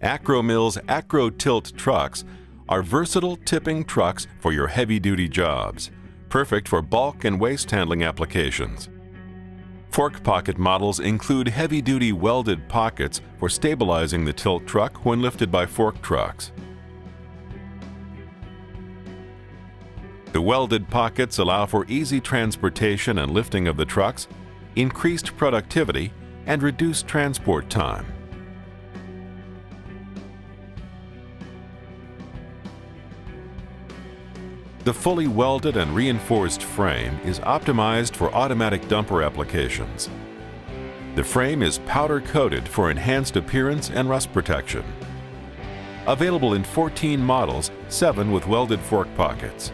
Akro Mill's Akro Tilt trucks are versatile tipping trucks for your heavy-duty jobs, perfect for bulk and waste handling applications. Fork pocket models include heavy-duty welded pockets for stabilizing the tilt truck when lifted by fork trucks. The welded pockets allow for easy transportation and lifting of the trucks, increased productivity, and reduced transport time. The fully welded and reinforced frame is optimized for automatic dumper applications. The frame is powder-coated for enhanced appearance and rust protection. Available in 14 models, 7 with welded fork pockets.